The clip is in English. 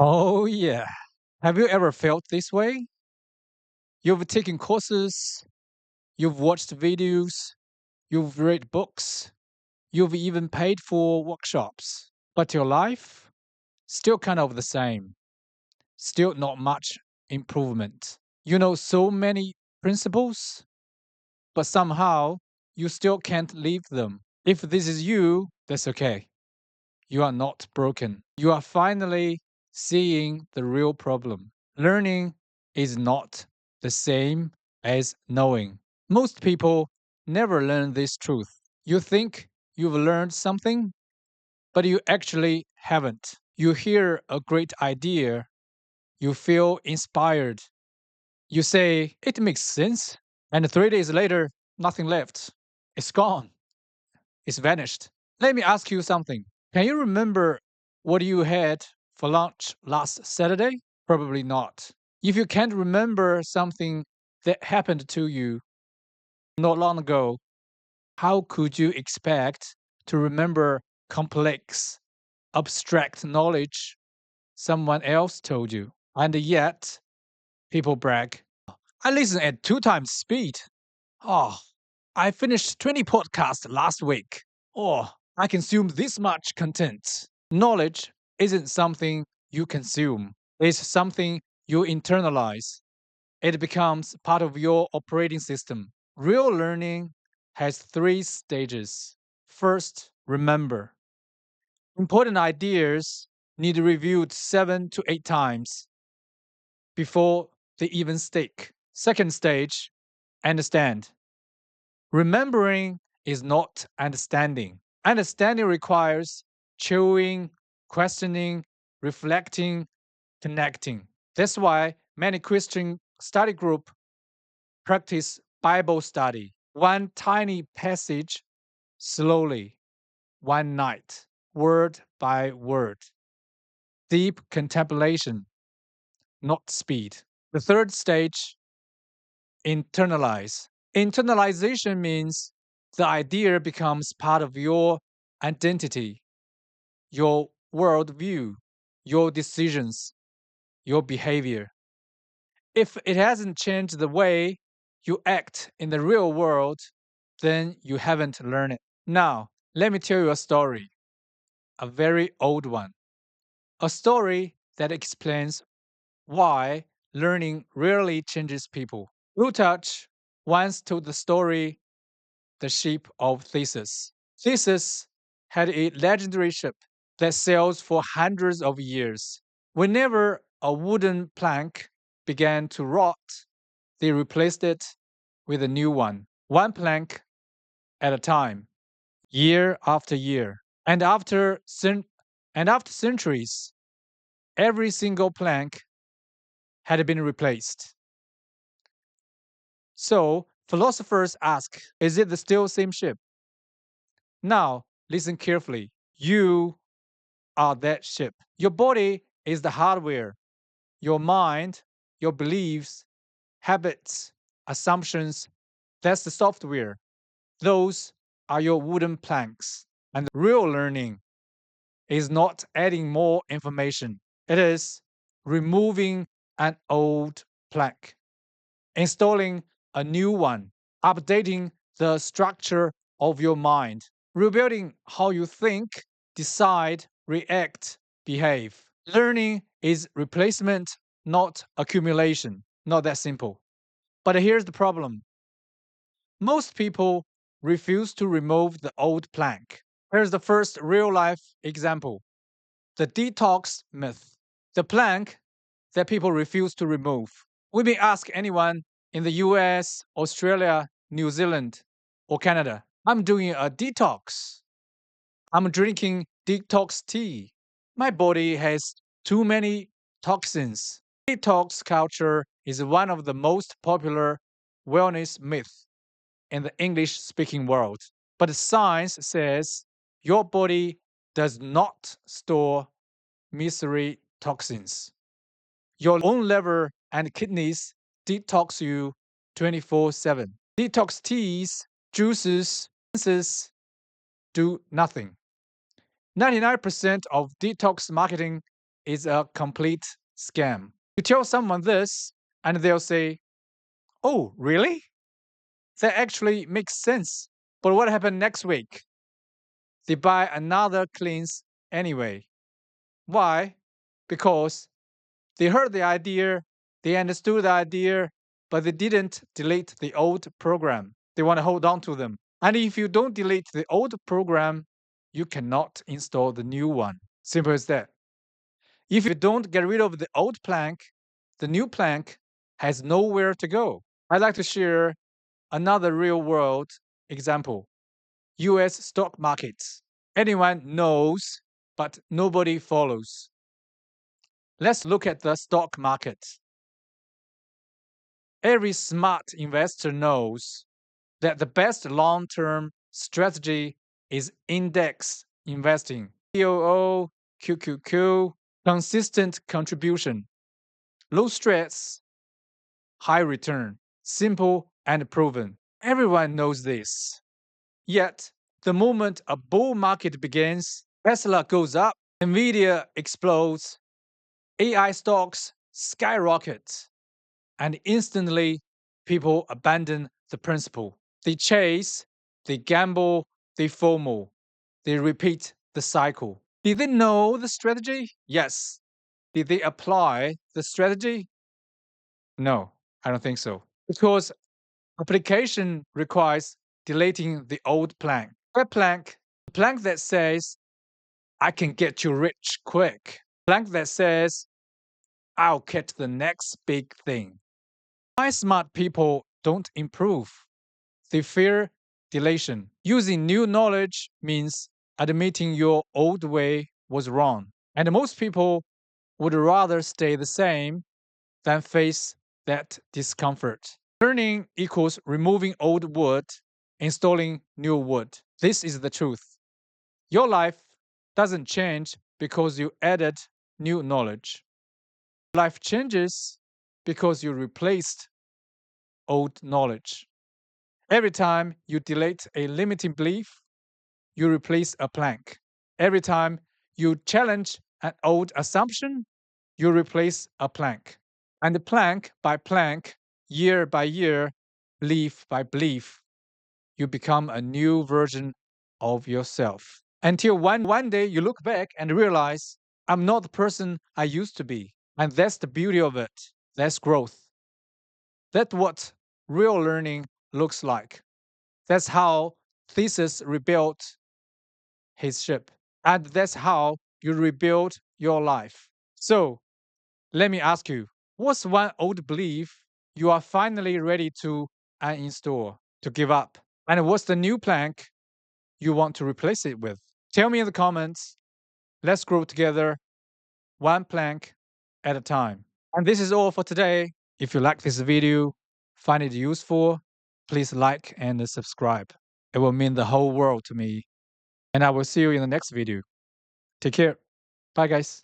Oh, yeah. Have you ever felt this way? You've taken courses, you've watched videos, you've read books, you've even paid for workshops, but your life still kind of the same, still not much improvement. You know so many principles, but somehow you still can't leave them. If this is you, that's okay. You are not broken. You are finally seeing the real problem. Learning is not the same as knowing. Most people never learn this truth. You think you've learned something, but you actually haven't. You hear a great idea, you feel inspired, you say, it makes sense, and 3 days later, nothing left. It's gone, it's vanished. Let me ask you something. Can you remember what you had for lunch last Saturday? Probably not. If you can't remember something that happened to you not long ago, how could you expect to remember complex, abstract knowledge someone else told you? And yet, people brag. I listen at 2 times speed. Oh, I finished 20 podcasts last week. Oh, I consumed this much content. Knowledge isn't something you consume, it's something you internalize. It becomes part of your operating system. Real learning has 3 stages. First, remember. Important ideas need reviewed 7 to 8 times before they even stick. Second stage, understand. Remembering is not understanding. Understanding requires chewing, questioning, reflecting, connecting. That's why many Christian study group practice Bible study. One tiny passage slowly, one night, word by word. Deep contemplation, not speed. The third stage, internalize. Internalization means the idea becomes part of your identity, your worldview, your decisions, your behavior. If it hasn't changed the way you act in the real world, then you haven't learned it. Now, let me tell you a story, a very old one, a story that explains why learning rarely changes people. Plutarch once told the story The Ship of Theseus. Theseus had a legendary ship that sails for hundreds of years. Whenever a wooden plank began to rot, they replaced it with a new one plank at a time, year after year. And after centuries, every single plank had been replaced. So philosophers ask, is it the still same ship? Now, listen carefully. You are that ship. Your body is the hardware. Your mind, your beliefs, habits, assumptions, that's the software. Those are your wooden planks. And real learning is not adding more information, it is removing an old plank, installing a new one, updating the structure of your mind, rebuilding how you think, decide, react, behave. Learning is replacement, not accumulation. Not that simple. But here's the problem, most people refuse to remove the old plank. Here's the first real life example, the detox myth, the plank that people refuse to remove. We may ask anyone in the US, Australia, New Zealand, or Canada, I'm doing a detox. I'm drinking detox tea. My body has too many toxins. Detox culture is one of the most popular wellness myths in the English speaking world. But science says your body does not store misery toxins. Your own liver and kidneys detox you 24/7. Detox teas, juices, cleanses do nothing. 99% of detox marketing is a complete scam. You tell someone this, and they'll say, "Oh, really? That actually makes sense." But what happened next week? They buy another cleanse anyway. Why? Because they heard the idea, they understood the idea, but they didn't delete the old program. They want to hold on to them. And if you don't delete the old program, you cannot install the new one. Simple as that. If you don't get rid of the old plank, the new plank has nowhere to go. I'd like to share another real world example. US stock markets. Anyone knows, but nobody follows. Let's look at the stock market. Every smart investor knows that the best long-term strategy is index investing. COO, QQQ, consistent contribution, low stress, high return, simple and proven. Everyone knows this. Yet, the moment a bull market begins, Tesla goes up, Nvidia explodes, AI stocks skyrocket, and instantly people abandon the principle. They chase, they gamble, they FOMO. They repeat the cycle. Did they know the strategy? Yes. Did they apply the strategy? No, I don't think so. Because application requires deleting the old plank. What plank? The plank that says, I can get you rich quick. Plank that says, I'll catch the next big thing. Why smart people don't improve? They fear deletion. Using new knowledge means admitting your old way was wrong. And most people would rather stay the same than face that discomfort. Learning equals removing old wood, installing new wood. This is the truth. Your life doesn't change because you added new knowledge. Life changes because you replaced old knowledge. Every time you delete a limiting belief, you replace a plank. Every time you challenge an old assumption, you replace a plank. And plank by plank, year by year, belief by belief, you become a new version of yourself. Until one day you look back and realize, I'm not the person I used to be. And that's the beauty of it. That's growth. That's what real learning looks like. That's how Theseus rebuilt his ship. And that's how you rebuild your life. So let me ask you, what's one old belief you are finally ready to uninstall, to give up? And what's the new plank you want to replace it with? Tell me in the comments. Let's grow together, one plank at a time. And this is all for today. If you like this video, find it useful, please like and subscribe. It will mean the whole world to me. And I will see you in the next video. Take care. Bye, guys.